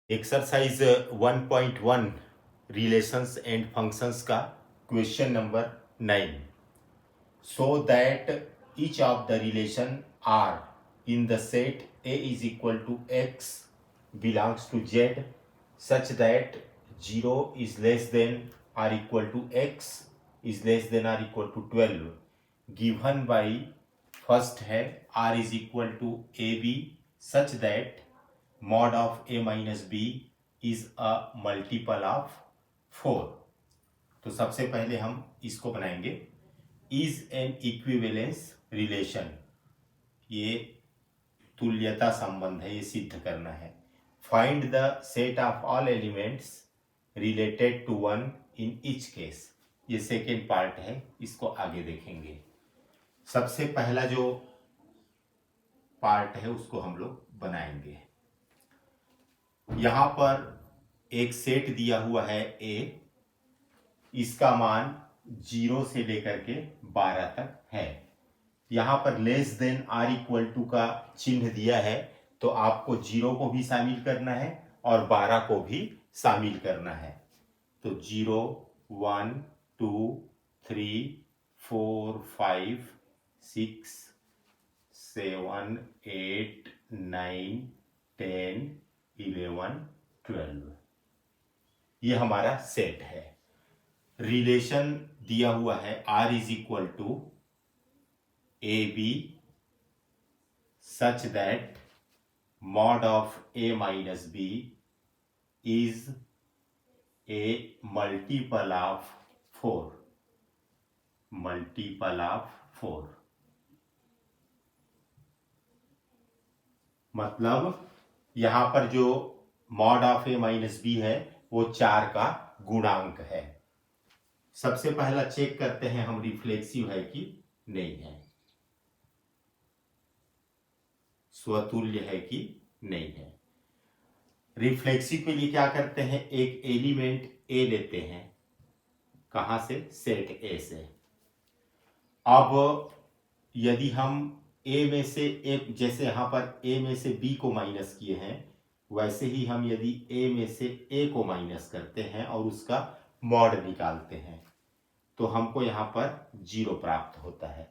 Exercise 1.1 relations and functions का question number 9. So that each of the relation R in the set A is equal to X belongs to Z such that 0 is less than or equal to X is less than or equal to 12 given by first है R is equal to AB such that mod of A minus B is a multiple of 4. तो सबसे पहले हम इसको बनाएंगे. Is an equivalence relation, ये तुल्यता संबंध है, ये सिद्ध करना है. Find the set of all elements related to one in each case. ये सेकेंड पार्ट है, इसको आगे देखेंगे. सबसे पहला जो पार्ट है उसको हम लोग बनाएंगे. यहां पर एक सेट दिया हुआ है ए, इसका मान 0 से लेकर के 12 तक है. यहां पर less than or equal to का चिन्ह दिया है, तो आपको 0 को भी शामिल करना है और 12 को भी शामिल करना है. तो 0 1 2 3 4 5 6 7 8 9 10 11 12, ये हमारा सेट है. रिलेशन दिया हुआ है R is equal to A B such that mod of A minus B is a multiple of 4. Multiple of 4 मतलब यहां पर जो mod of A minus B है वो 4 का गुणांक है. सबसे पहला चेक करते हैं हम रिफ्लेक्सिव है कि नहीं है, स्वतुल्य है कि नहीं है. रिफ्लेक्सिव के लिए क्या करते हैं, एक एलिमेंट ए लेते हैं. कहां से, सेट ए से. अब यदि हम ए में से एक, जैसे यहां पर ए में से बी को माइनस किए हैं, वैसे ही हम यदि ए में से ए को माइनस करते हैं और उसका मॉड निकालते हैं तो हमको यहां पर 0 प्राप्त होता है.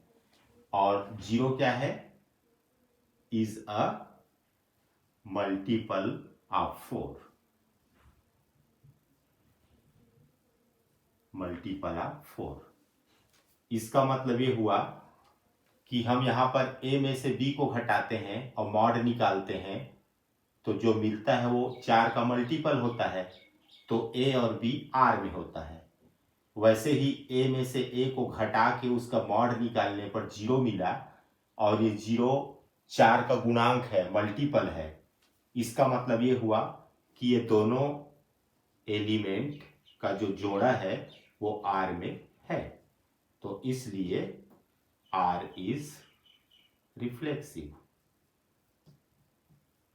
और 0 क्या है, is a multiple of 4. Multiple of 4. इसका मतलब ये हुआ कि हम यहां पर ए में से बी को घटाते हैं और मॉड निकालते हैं तो जो मिलता है वो 4 का मल्टीपल होता है, तो ए और बी आर में होता है. वैसे ही ए में से ए को घटा के उसका मॉड निकालने पर 0 मिला, और ये 0 4 का गुणांक है, मल्टीपल है. इसका मतलब ये हुआ कि ये दोनों एलिमेंट का जो जोड़ा है वो आर में है, तो इसलिए R is reflexive.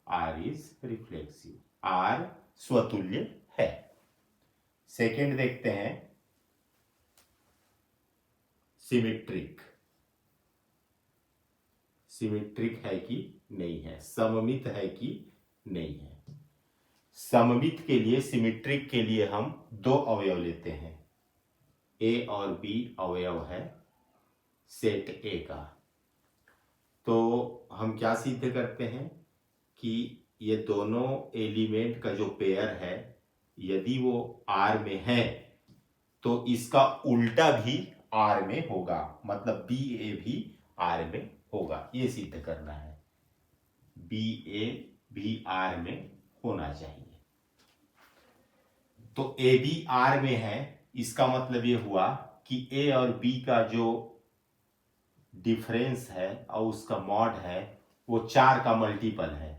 R is reflexive, R स्वतुल्य है. सेकेंड देखते हैं, सिमेट्रिक. सिमेट्रिक है कि नहीं है, सममित है कि नहीं है. सममित के लिए, सिमेट्रिक के लिए हम 2 अवयव लेते हैं. ए और बी अवयव है सेट ए का. तो हम क्या सिद्ध करते हैं कि ये दोनों एलिमेंट का जो पेयर है, यदि वो आर में है तो इसका उल्टा भी आर में होगा, मतलब बी ए भी आर में होगा. ये सिद्ध करना है, बी ए भी आर में होना चाहिए. तो ए बी आर में है, इसका मतलब ये हुआ कि ए और बी का जो डिफरेंस है और उसका मॉड है वो 4 का मल्टीपल है.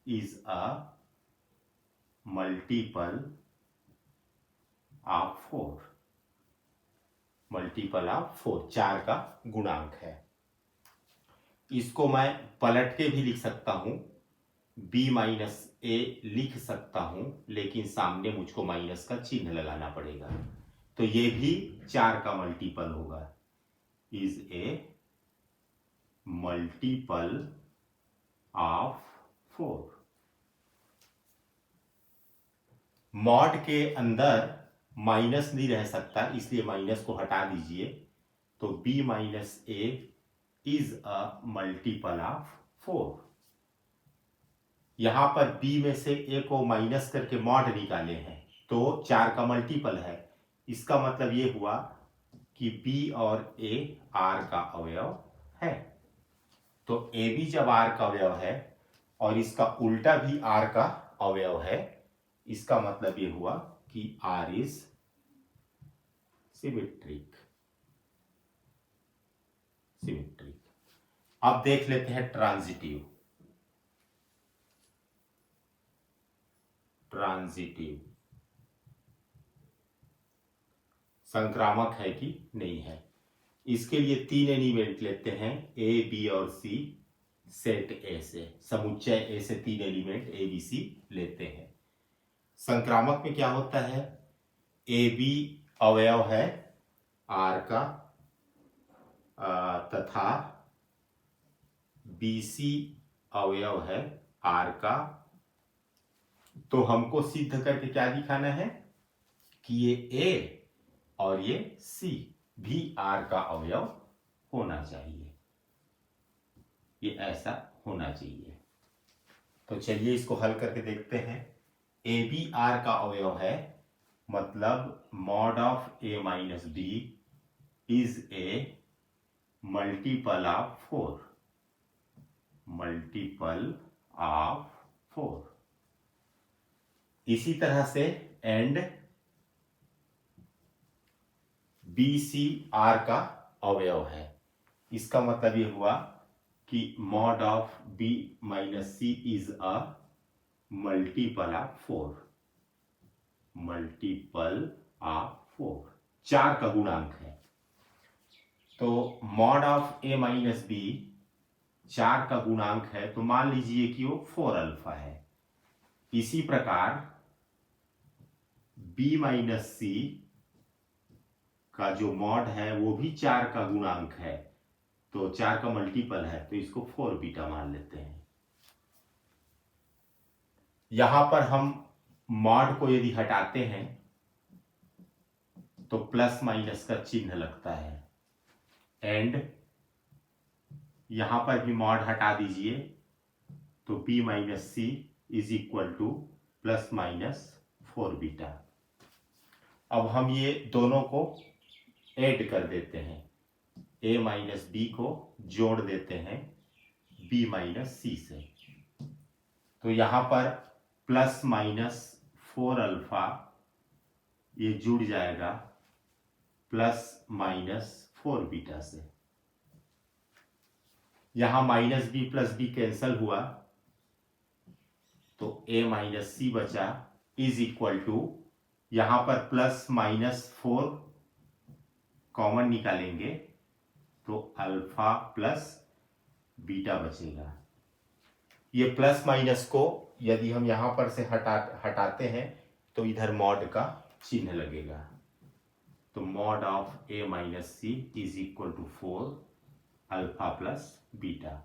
Is a multiple of 4. Multiple of 4, 4 का गुणांक है. इसको मैं पलट के भी लिख सकता हूं, b माइनस ए लिख सकता हूं, लेकिन सामने मुझको माइनस का चिन्ह लगाना पड़ेगा. तो ये भी 4 का मल्टीपल होगा. Is a multiple of 4. Mod के अंदर माइनस नहीं रह सकता, इसलिए माइनस को हटा दीजिए। तो b minus A is a multiple of 4। यहां पर b में से a को माइनस करके मॉड निकाले हैं, तो 4 का मल्टीपल है। इसका मतलब ये हुआ कि b और a r का अवयव है। तो a भी जब r का अवयव है और इसका उल्टा भी r का अवयव है, इसका मतलब ये हुआ कि r इज सिमेट्रिक। अब देख लेते हैं ट्रांजिटिव। संक्रामक है कि नहीं है, इसके लिए 3 एलिमेंट लेते हैं, ए बी और सी। सेट ए से, समुच्चय ए से 3 एलिमेंट ए बी सी लेते हैं। संक्रामक में क्या होता है, ए बी अवयव है आर का तथा बी सी अवयव है आर का। तो हमको सिद्ध करके क्या दिखाना है कि ये ए और ये सी भी आर का अवयव होना चाहिए, ये ऐसा होना चाहिए। तो चलिए इसको हल करके देखते हैं। ए बी आर का अवयव है, मतलब mod of A minus B is a multiple of 4। इसी तरह से एंड बी सी आर का अवयव है। इसका मतलब ये हुआ कि mod of B minus C is a multiple of 4। 4 का गुणांक है। तो mod of A minus B 4 का गुणांक है, तो मान लीजिए कि वो 4 अल्फा है। इसी प्रकार b माइनस सी का जो मॉड है वो भी 4 का गुणांक है, तो 4 का मल्टीपल है, तो इसको 4 बीटा मान लेते हैं। यहां पर हम मॉड को यदि हटाते हैं तो प्लस माइनस का चिन्ह लगता है, एंड यहां पर भी मॉड हटा दीजिए तो b minus C is equal to plus minus 4 beta. अब हम ये दोनों को ऐड कर देते हैं, a माइनस बी को जोड़ देते हैं b माइनस सी से। तो यहां पर प्लस माइनस 4 अल्फा ये जुड़ जाएगा प्लस माइनस 4 बीटा से। यहां minus B plus B cancel हुआ, तो a माइनस सी बचा इज इक्वल टू, यहां पर प्लस माइनस 4 कॉमन निकालेंगे तो अल्फा प्लस बीटा बचेगा। ये प्लस माइनस को यदि हम यहां पर से हटाते हैं तो इधर मॉड का चिन्ह लगेगा। तो mod of A minus C is equal to 4 alpha plus beta.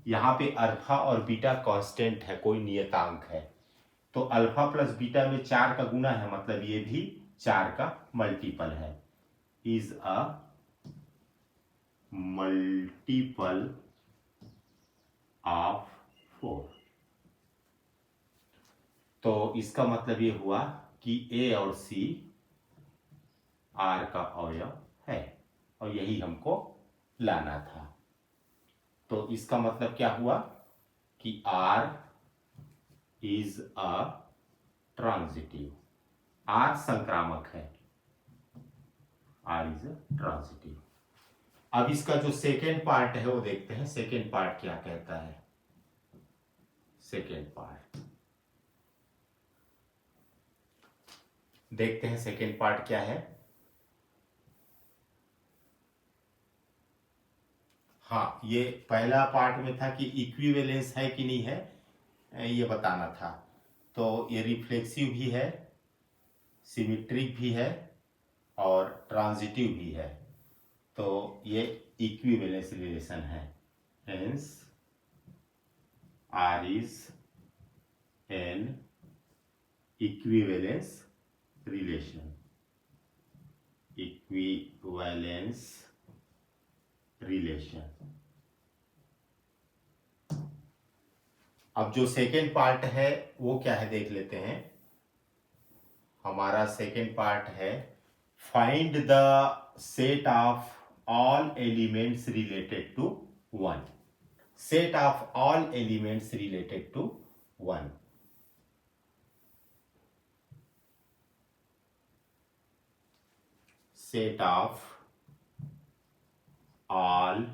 यहां पे अल्फा और बीटा कांस्टेंट है, कोई नियतांक है। तो अल्फा प्लस बीटा में 4 का गुना है, मतलब ये भी 4 का मल्टीपल है, इज अ मल्टीपल ऑफ 4। तो इसका मतलब ये हुआ कि ए और सी आर का अवयव है, और यही हमको लाना था। तो इसका मतलब क्या हुआ कि R is a transitive, R संक्रामक है, आर इज अ ट्रांजिटिव। अब इसका जो सेकेंड पार्ट है वो देखते हैं, सेकेंड पार्ट क्या कहता है। सेकेंड पार्ट देखते हैं, सेकेंड पार्ट क्या है। हाँ, ये पहला पार्ट में था कि इक्विवेलेंस है कि नहीं है ये बताना था। तो ये रिफ्लेक्सिव भी है, सिमेट्रिक भी है और ट्रांजिटिव भी है। तो ये इक्विवेलेंस रिलेशन है, hence R is an equivalence relation, equivalence relation. अब जो सेकेंड पार्ट है वो क्या है देख लेते हैं। हमारा सेकेंड पार्ट है find the set of all elements related to one. Set of all elements related to one. Set of all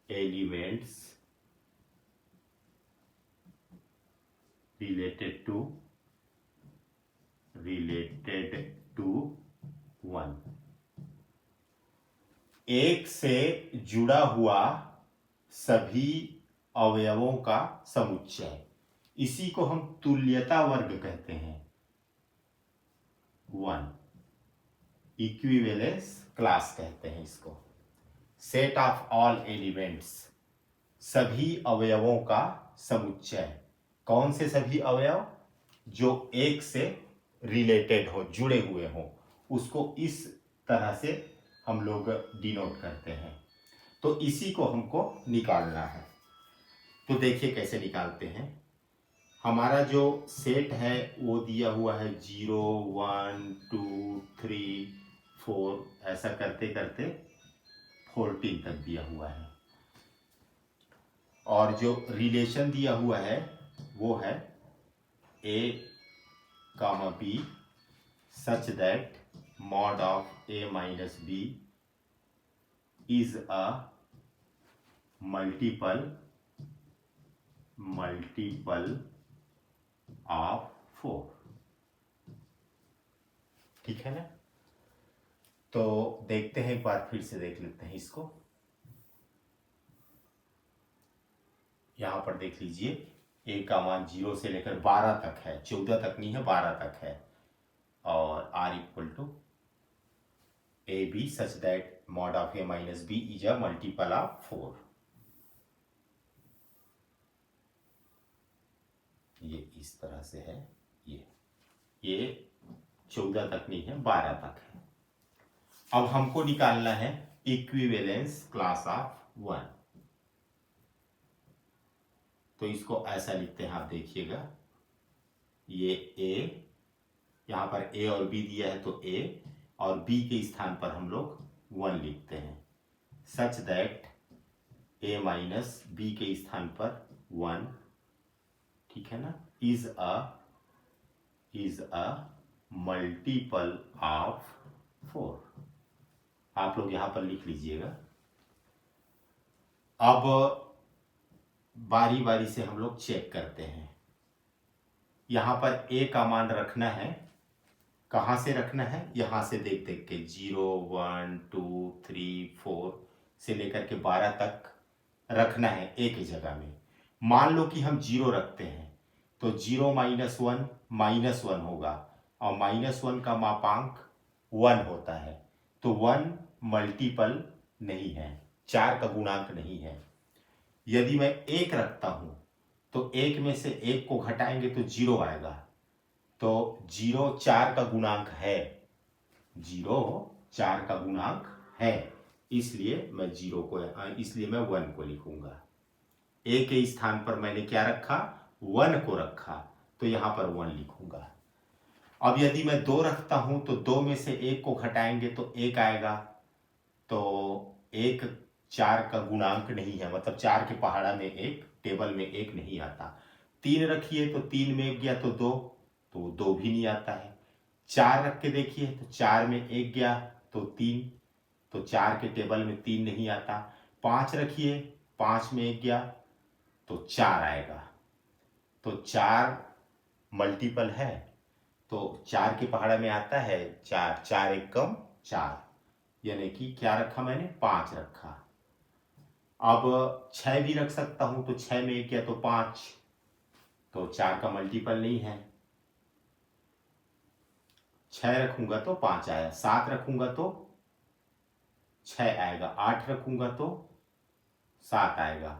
elements related to one. एक से जुड़ा हुआ सभी अवयवों का समुच्चय, इसी को हम तुल्यता वर्ग कहते हैं। वन, इक्विवेलेंस क्लास कहते हैं इसको। सेट ऑफ ऑल एलिमेंट्स, सभी अवयवों का समुच्चय। कौन से सभी अवयव? जो एक से रिलेटेड हो, जुड़े हुए हो, उसको इस तरह से हम लोग डिनोट करते हैं। तो इसी को हमको निकालना है। तो देखिए कैसे निकालते हैं। हमारा जो सेट है वो दिया हुआ है 0 1 2 3 4, ऐसा करते करते 14 तक दिया हुआ है। और जो रिलेशन दिया हुआ है वो है a comma b such that mod of a minus b is a multiple of 4। ठीक है ना। तो देखते हैं, एक बार फिर से देख लेते हैं इसको। यहां पर देख लीजिए, a का मान 0 से लेकर 12 तक है, 14 तक नहीं है, 12 तक है। और r equal to A B such that mod of a minus B is a multiple of 4। ये इस तरह से है। ये 14 तक नहीं है, 12 तक है। अब हमको निकालना है इक्विवेलेंस क्लास ऑफ वन। तो इसको ऐसा लिखते हैं, आप देखिएगा। ये a, यहां पर a और b दिया है तो a, और b के स्थान पर हम लोग 1 लिखते हैं। Such that a minus b के स्थान पर 1, ठीक है ना, इज अ मल्टीपल ऑफ 4। आप लोग यहां पर लिख लीजिएगा। अब बारी बारी से हम लोग चेक करते हैं। यहां पर a का मान रखना है, कहां से रखना है? यहां से देख देख के 0 1 2 3 4 से लेकर के 12 तक रखना है एक ही जगह में। मान लो कि हम 0 रखते हैं तो 0 माइनस 1 होगा, और -1 का मापांक 1 होता है। तो 1 मल्टीपल नहीं है, 4 का गुणांक नहीं है। यदि मैं 1 रखता हूं तो 1 में से 1 को घटाएंगे तो 0 आएगा। तो 0 4 का गुणांक है, 0 4 का गुणांक है, इसलिए मैं 1 को लिखूंगा। a के स्थान पर मैंने क्या रखा? 1 को रखा, तो यहां पर 1 लिखूंगा। अब यदि मैं 2 रखता हूं तो 2 में से 1 को घटाएंगे तो 1 आएगा। तो 1 4 का गुणांक नहीं है, मतलब 4 के पहाड़ा में 1, टेबल में 1 नहीं आता। 3 रखिए तो 3 में 1 गया तो 2, तो 2 भी नहीं आता है। 4 रख के देखिए तो 4 में 1 गया तो 3, तो 4 के टेबल में 3 नहीं आता। 5 रखिए, 5 में 1 गया तो 4 आएगा। तो 4 मल्टीपल है, तो 4 के पहाड़ा में आता है 4, 4 एक कम 4, यानी कि क्या रखा मैंने? 5 रखा। अब 6 भी रख सकता हूं, तो 6 में 1 गया तो 5, तो 4 का मल्टीपल नहीं है। 6 रखूंगा तो 5 आया, 7 रखूंगा तो 6 आएगा, 8 रखूंगा तो 7 आएगा,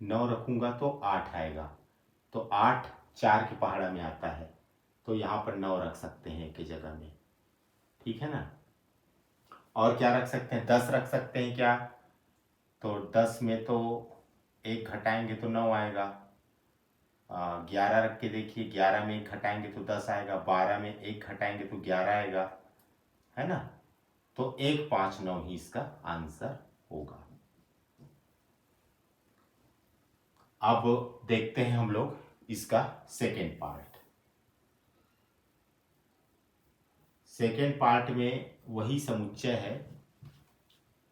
9 रखूंगा तो 8 आएगा। तो 8 4 के पहाड़ा में आता है, तो यहाँ पर 9 रख सकते हैं एक जगह में, ठीक है ना। और क्या रख सकते हैं, 10 रख सकते हैं क्या, तो 10 में तो 1 घटाएंगे तो 9 आएगा। 11 रख के देखिए, 11 में 1 घटाएंगे तो 10 आएगा, 12 में 1 घटाएंगे तो 11 आएगा, है ना। तो 159 ही इसका आंसर होगा। अब देखते हैं हम लोग इसका सेकेंड पार्ट। सेकेंड पार्ट में वही समुच्चय है,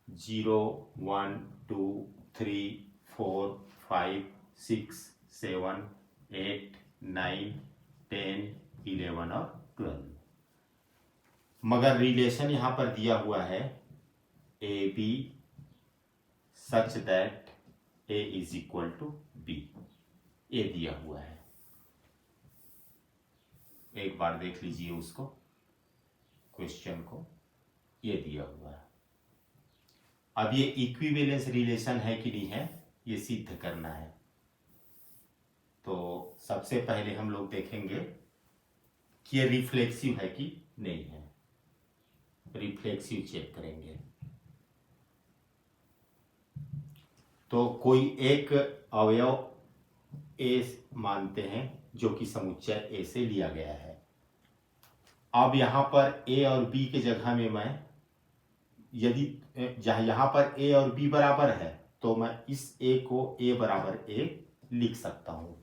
0 1 2 3 4 5 6 7 8 9 10 11 और 12, मगर रिलेशन यहां पर दिया हुआ है A B such that A is equal to B, ये दिया हुआ है। एक बार देख लीजिए उसको, क्वेश्चन को, ये दिया हुआ है। अब ये इक्विवेलेंस रिलेशन है कि नहीं है, ये सिद्ध करना है। तो सबसे पहले हम लोग देखेंगे कि ये रिफ्लेक्सिव है कि नहीं है, रिफ्लेक्सिव चेक करेंगे। तो कोई एक अवयव ए मानते हैं जो कि समुच्चय ए से लिया गया है। अब यहां पर ए और बी के जगह में मैं, यदि जहां यहां पर ए और बी बराबर है तो मैं इस ए को ए बराबर ए लिख सकता हूं,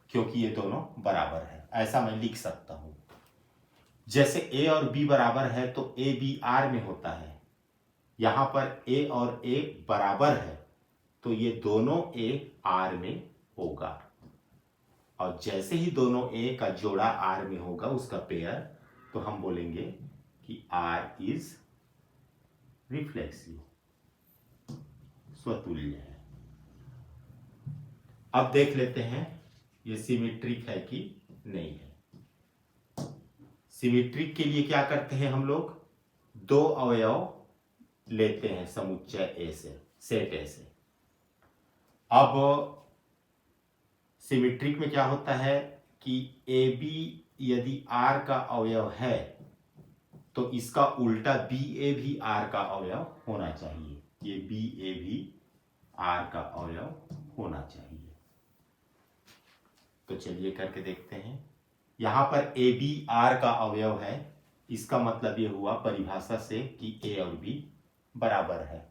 क्योंकि ये दोनों बराबर है, ऐसा मैं लिख सकता हूं। जैसे ए और बी बराबर है तो ए बी आर में होता है, यहां पर ए और ए बराबर है तो ये दोनों ए आर में होगा, और जैसे ही दोनों ए का जोड़ा आर में होगा, उसका पेयर, तो हम बोलेंगे कि आर इज रिफ्लेक्सिव, स्वतुल्य है। अब देख लेते हैं ये सिमेट्रिक है कि नहीं है। सिमेट्रिक के लिए क्या करते हैं हम लोग, 2 अवयव लेते हैं समुच्चय ए से, सेट ए से। अब सिमेट्रिक में क्या होता है कि ए बी यदि आर का अवयव है तो इसका उल्टा बी ए भी आर का अवयव होना चाहिए, ये बी ए भी आर का अवयव होना चाहिए। तो चलिए करके देखते हैं। यहां पर ए बी आर का अवयव है, इसका मतलब ये हुआ परिभाषा से कि ए और बी बराबर है।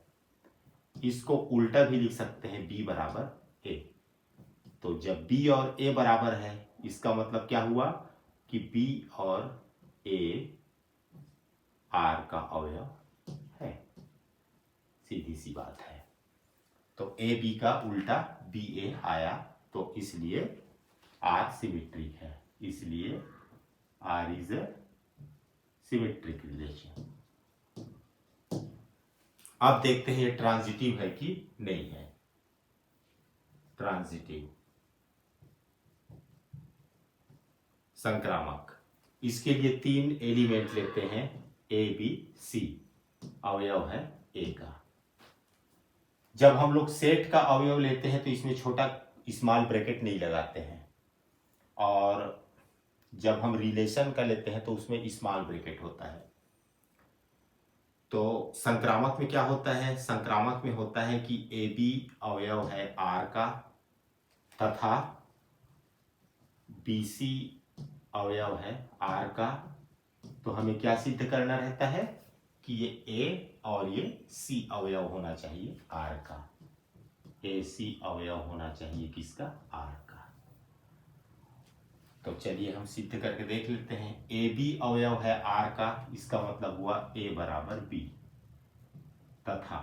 इसको उल्टा भी लिख सकते हैं, बी बराबर ए। तो जब बी और ए बराबर है, इसका मतलब क्या हुआ कि बी और ए आर का अवयव है, सीधी सी बात है। तो ए बी का उल्टा बी ए आया, तो इसलिए आर सिमेट्रिक है, इसलिए R is a symmetric relation. अब देखते हैं ये ट्रांजिटिव है कि नहीं है। ट्रांजिटिव, संक्रामक, इसके लिए 3 एलिमेंट लेते हैं, ए बी सी, अवयव है ए का। जब हम लोग सेट का अवयव लेते हैं तो इसमें छोटा स्मॉल ब्रैकेट नहीं लगाते हैं, और जब हम रिलेशन का लेते हैं तो उसमें स्मॉल ब्रैकेट होता है। तो संक्रामक में क्या होता है, संक्रामक में होता है कि ए बी अवयव है आर का तथा बी सी अवयव है आर का। तो हमें क्या सिद्ध करना रहता है कि ये ए और ये सी अवयव होना चाहिए आर का, ए सी अवयव होना चाहिए किसका, आर का। तो चलिए हम सिद्ध करके देख लेते हैं। ए बी अवयव है आर का, इसका मतलब हुआ ए बराबर बी, तथा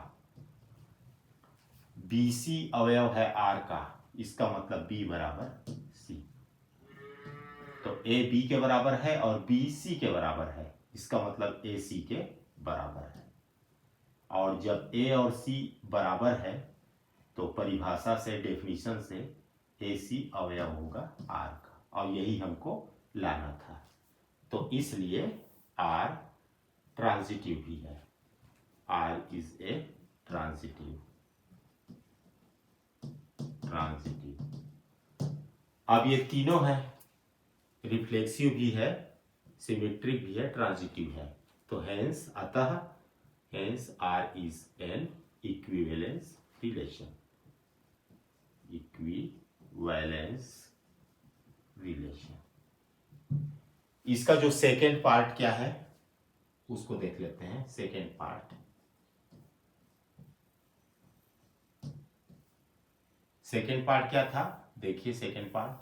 बी सी अवयव है आर का, इसका मतलब बी बराबर सी। तो ए बी के बराबर है और बी सी के बराबर है, इसका मतलब ए सी के बराबर है। और जब ए और सी बराबर है तो परिभाषा से, डेफिनेशन से, ए सी अवयव होगा आर का, और यही हमको लाना था। तो इसलिए आर ट्रांजिटिव भी है, आर इज ए ट्रांजिटिव। अब ये तीनों है रिफ्लेक्सिव भी है, सिमेट्रिक भी है, ट्रांजिटिव है। तो हेंस अतः hence R is an equivalence relation, equivalence relation. इसका जो सेकेंड पार्ट क्या है उसको देख लेते हैं। सेकेंड पार्ट, सेकेंड पार्ट क्या था, देखिए second part,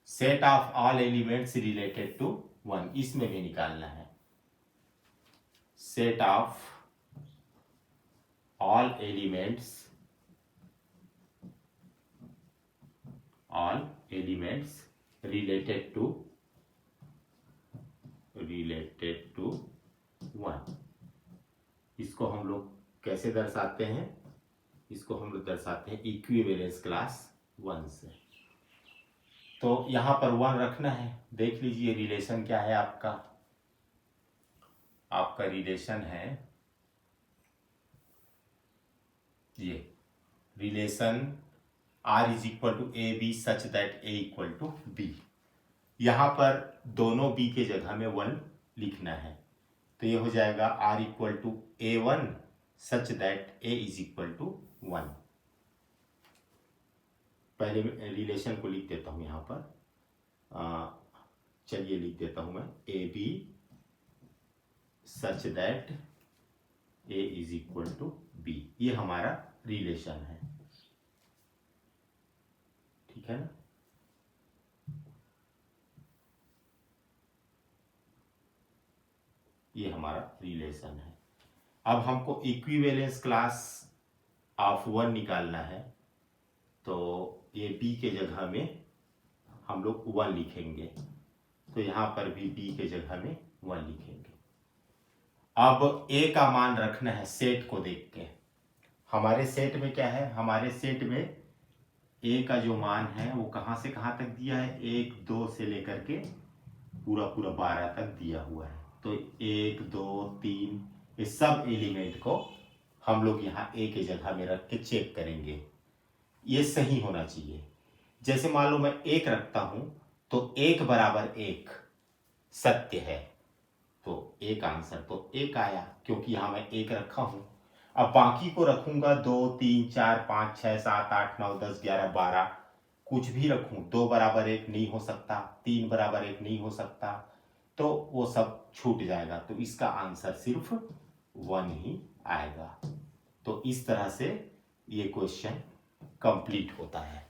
set of all elements related to one, इसमें भी निकालना है। Set of all elements, all elements related to one. इसको हम लोग कैसे दर्शाते हैं, इसको हम लोग दर्शाते हैं इक्विवेलेंस क्लास वन से। तो यहां पर वन रखना है। देख लीजिए रिलेशन क्या है आपका, आपका रिलेशन है ये relation R is equal to A B such that A equal to B. यहां पर दोनों बी के जगह में वन लिखना है, तो ये हो जाएगा R equal to A one such that A is equal to one. पहले रिलेशन को लिख देता हूं यहां पर, चलिए लिख देता हूं मैं A B such that A is equal to B. ये हमारा रिलेशन है, ठीक है ना। ये हमारा रिलेशन है। अब हमको इक्विवेलेंस क्लास ऑफ वन निकालना है, तो ये बी के जगह में हम लोग वन लिखेंगे, तो यहां पर भी बी के जगह में वन लिखेंगे। अब ए का मान रखना है सेट को देख के। हमारे सेट में क्या है, हमारे सेट में ए का जो मान है वो कहां से कहां तक दिया है, 1 2 से लेकर के पूरा 12 तक दिया हुआ है। तो 1 2 3 ये सब एलिमेंट को हम लोग यहाँ ए के जगह में रख के चेक करेंगे, ये सही होना चाहिए। जैसे मान लो मैं 1 रखता हूं तो 1 बराबर 1 सत्य है, तो एक आंसर तो 1 आया, क्योंकि यहां मैं 1 रखा हूं। अब बाकी को रखूंगा 2 3 4 5 6 7 8 9 10 11 12, कुछ भी रखूं, 2 बराबर 1 नहीं हो सकता, 3 बराबर 1 नहीं हो सकता, तो वो सब छूट जाएगा। तो इसका आंसर सिर्फ 1 ही आएगा। तो इस तरह से ये क्वेश्चन कंप्लीट होता है।